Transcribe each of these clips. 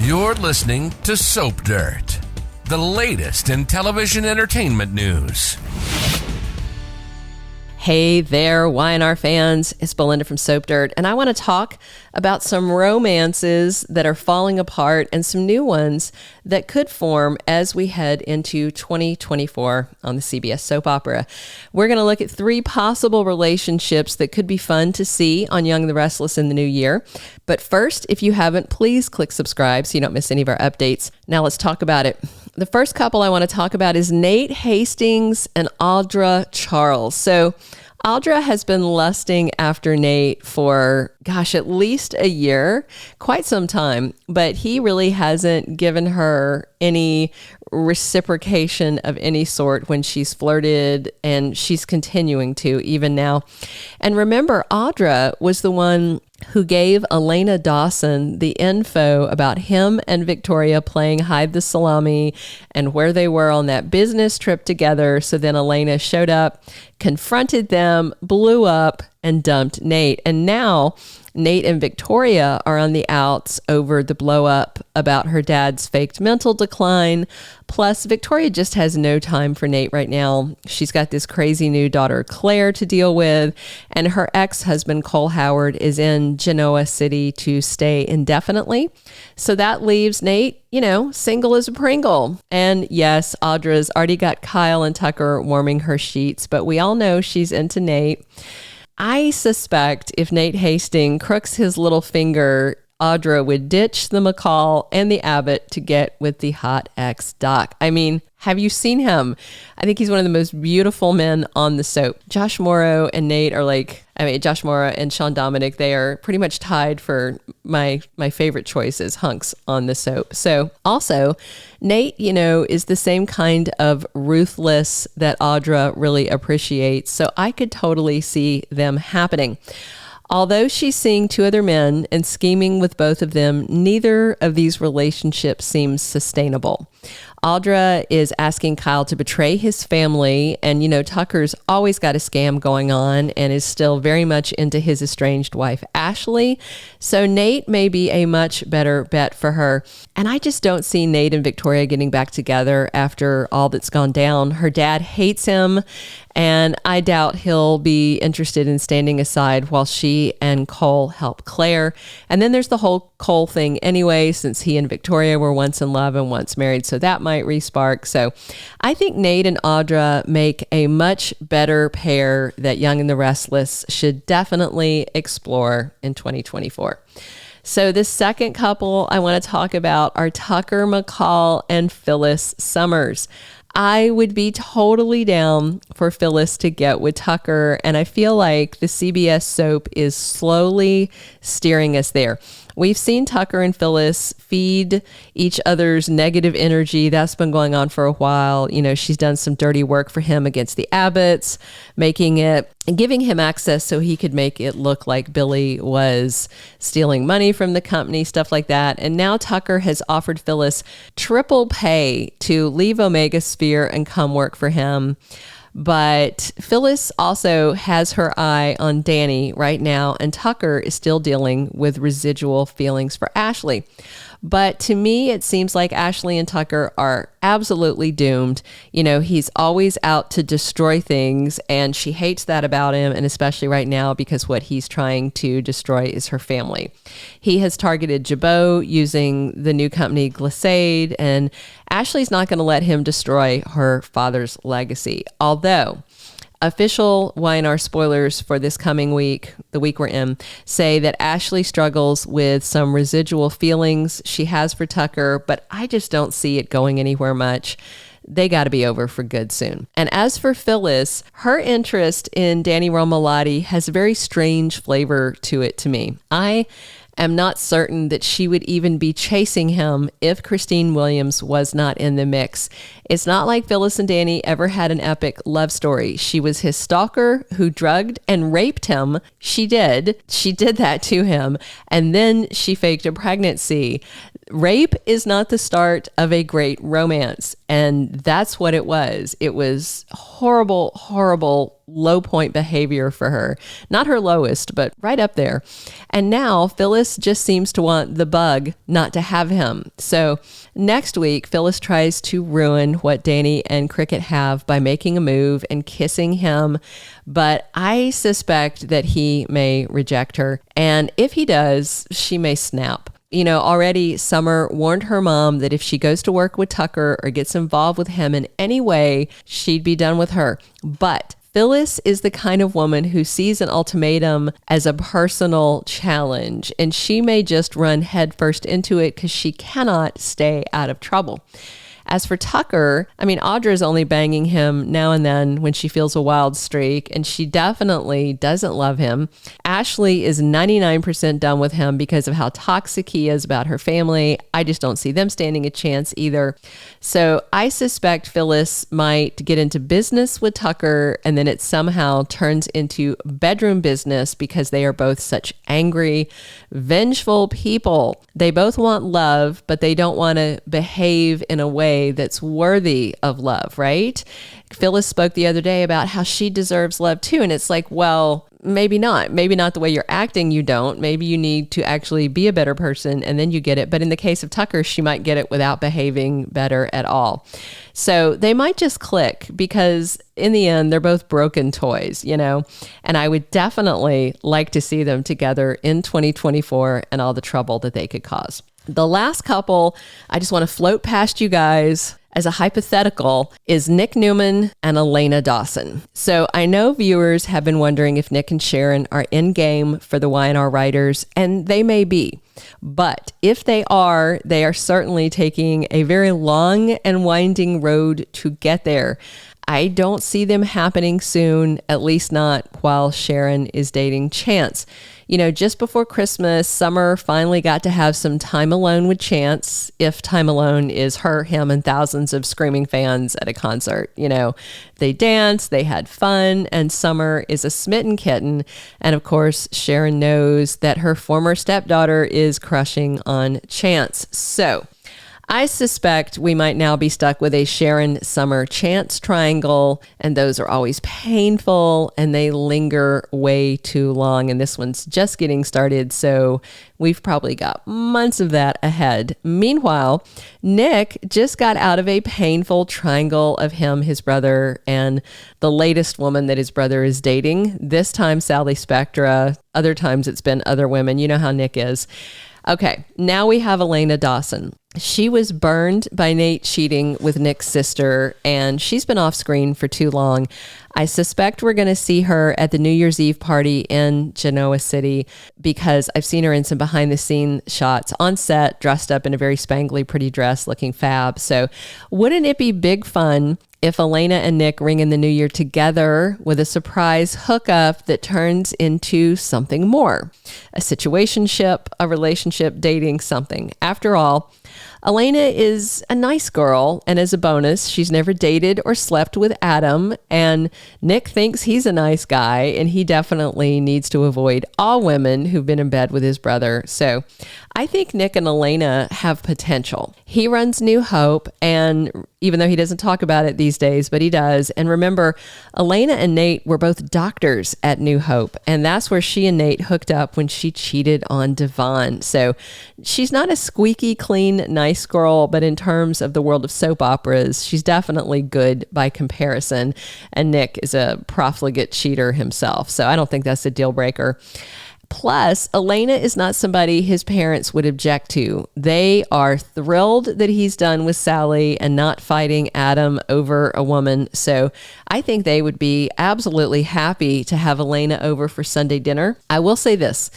You're listening to Soap Dirt, the latest in television entertainment news. Hey there, Y&R fans. It's Belinda from Soap Dirt, and I want to talk about some romances that are falling apart and some new ones that could form as we head into 2024 on the CBS soap opera. We're going to look at 3 possible relationships that could be fun to see on Young and Restless in the new year. But first, if you haven't, please click subscribe so you don't miss any of our updates. Now let's talk about it. The first couple I want to talk about is Nate Hastings and Audra Charles. So Audra has been lusting after Nate for, at least a year, quite some time, but he really hasn't given her any reciprocation of any sort when she's flirted, and she's continuing to even now. And remember, Audra was the one who gave Elena Dawson the info about him and Victoria playing hide the salami and where they were on that business trip together. So then Elena showed up, confronted them, blew up, and dumped Nate. And now Nate and Victoria are on the outs over the blow up about her dad's faked mental decline. Plus, Victoria just has no time for Nate right now. She's got this crazy new daughter, Claire, to deal with. And her ex-husband, Cole Howard, is in Genoa City to stay indefinitely. So that leaves Nate, single as a Pringle. And yes, Audra's already got Kyle and Tucker warming her sheets, but we all know she's into Nate. I suspect if Nate Hastings crooks his little finger, Audra would ditch the McCall and the Abbott to get with the hot ex-doc. I mean, have you seen him? I think he's one of the most beautiful men on the soap. Josh Morrow and Nate are Josh Morrow and Sean Dominic, they are pretty much tied for my favorite choices, hunks on the soap. So also, Nate, is the same kind of ruthless that Audra really appreciates. So I could totally see them happening. Although she's seeing 2 other men and scheming with both of them, neither of these relationships seems sustainable. Audra is asking Kyle to betray his family, and Tucker's always got a scam going on and is still very much into his estranged wife, Ashley. So Nate may be a much better bet for her. And I just don't see Nate and Victoria getting back together after all that's gone down. Her dad hates him, and I doubt he'll be interested in standing aside while she and Cole help Claire. And then there's the whole Cole thing anyway, since he and Victoria were once in love and once married, so that might respark. So I think Nate and Audra make a much better pair that Young and the Restless should definitely explore in 2024. So the second couple I want to talk about are Tucker McCall and Phyllis Summers. I would be totally down for Phyllis to get with Tucker, and I feel like the CBS soap is slowly steering us there. We've seen Tucker and Phyllis feed each other's negative energy. That's been going on for a while. She's done some dirty work for him against the Abbotts, giving him access so he could make it look like Billy was stealing money from the company, stuff like that. And now Tucker has offered Phyllis triple pay to leave Omega Sphere and come work for him. But Phyllis also has her eye on Danny right now, and Tucker is still dealing with residual feelings for Ashley. But to me, it seems like Ashley and Tucker are absolutely doomed. He's always out to destroy things, and she hates that about him, and especially right now because what he's trying to destroy is her family. He has targeted Jabot using the new company Glissade, and Ashley's not going to let him destroy her father's legacy. Although official Y&R spoilers for this coming week, the week we're in, say that Ashley struggles with some residual feelings she has for Tucker, but I just don't see it going anywhere much. They got to be over for good soon. And as for Phyllis, her interest in Danny Romalotti has a very strange flavor to it to me. I am not certain that she would even be chasing him if Christine Williams was not in the mix. It's not like Phyllis and Danny ever had an epic love story. She was his stalker who drugged and raped him. She did that to him. And then she faked a pregnancy. Rape is not the start of a great romance. And that's what it was. It was horrible, horrible low point behavior for her. Not her lowest, but right up there. And now Phyllis just seems to want the bug not to have him. So next week, Phyllis tries to ruin what Danny and Cricket have by making a move and kissing him. But I suspect that he may reject her. And if he does, she may snap. You know, already Summer warned her mom that if she goes to work with Tucker or gets involved with him in any way, she'd be done with her. But Phyllis is the kind of woman who sees an ultimatum as a personal challenge, and she may just run headfirst into it because she cannot stay out of trouble. As for Tucker, I mean, Audra is only banging him now and then when she feels a wild streak, and she definitely doesn't love him. Ashley is 99% done with him because of how toxic he is about her family. I just don't see them standing a chance either. So I suspect Phyllis might get into business with Tucker, and then it somehow turns into bedroom business because they are both such angry, vengeful people. They both want love, but they don't want to behave in a way that's worthy of love, right? Phyllis spoke the other day about how she deserves love too. And it's like, well, maybe not. Maybe not the way you're acting, you don't. Maybe you need to actually be a better person and then you get it. But in the case of Tucker, she might get it without behaving better at all. So they might just click because in the end, they're both broken toys, you know? And I would definitely like to see them together in 2024 and all the trouble that they could cause. The last couple I just want to float past you guys as a hypothetical is Nick Newman and Elena Dawson. So I know viewers have been wondering if Nick and Sharon are in game for the Y&R writers, and they may be. But if they are certainly taking a very long and winding road to get there. I don't see them happening soon, at least not while Sharon is dating Chance. You know, just before Christmas, Summer finally got to have some time alone with Chance, if time alone is her, him, and thousands of screaming fans at a concert. You know, they danced, they had fun, and Summer is a smitten kitten. And of course, Sharon knows that her former stepdaughter is crushing on Chance. So I suspect we might now be stuck with a Sharon Summer Chance triangle, and those are always painful and they linger way too long. And this one's just getting started, so we've probably got months of that ahead. Meanwhile, Nick just got out of a painful triangle of him, his brother, and the latest woman that his brother is dating. This time, Sally Spectra. Other times it's been other women. You know how Nick is. Okay, now we have Elena Dawson. She was burned by Nate cheating with Nick's sister, and she's been off screen for too long. I suspect we're going to see her at the New Year's Eve party in Genoa City because I've seen her in some behind the scene shots on set, dressed up in a very spangly, pretty dress, looking fab. So wouldn't it be big fun if Elena and Nick ring in the new year together with a surprise hookup that turns into something more? A situationship, a relationship, dating, something. After all, Elena is a nice girl, and as a bonus, she's never dated or slept with Adam, and Nick thinks he's a nice guy, and he definitely needs to avoid all women who've been in bed with his brother. So I think Nick and Elena have potential. He runs New Hope, and even though he doesn't talk about it these days, but he does. And remember, Elena and Nate were both doctors at New Hope, and that's where she and Nate hooked up when she cheated on Devon. So she's not a squeaky clean, nice girl, but in terms of the world of soap operas, she's definitely good by comparison. And Nick is a profligate cheater himself, so I don't think that's a deal breaker. Plus, Elena is not somebody his parents would object to. They are thrilled that he's done with Sally and not fighting Adam over a woman. So I think they would be absolutely happy to have Elena over for Sunday dinner. I will say this.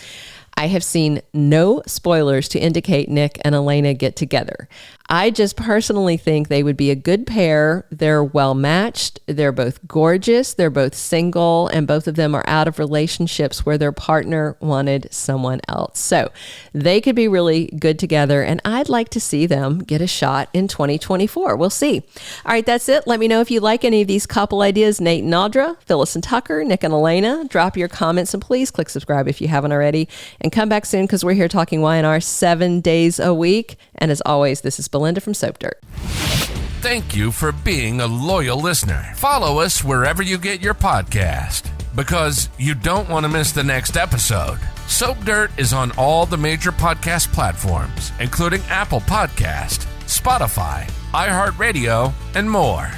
I have seen no spoilers to indicate Nick and Elena get together. I just personally think they would be a good pair. They're well matched. They're both gorgeous. They're both single, and both of them are out of relationships where their partner wanted someone else. So they could be really good together, and I'd like to see them get a shot in 2024. We'll see. All right, that's it. Let me know if you like any of these couple ideas. Nate and Audra, Phyllis and Tucker, Nick and Elena. Drop your comments, and please click subscribe if you haven't already. And come back soon because we're here talking Y&R 7 days a week. And as always, this is Belinda from Soap Dirt. thank you for being a loyal listener. Follow us wherever you get your podcast, because you don't want to miss the next episode. Soap Dirt is on all the major podcast platforms, including Apple Podcast, Spotify, iHeartRadio, and more.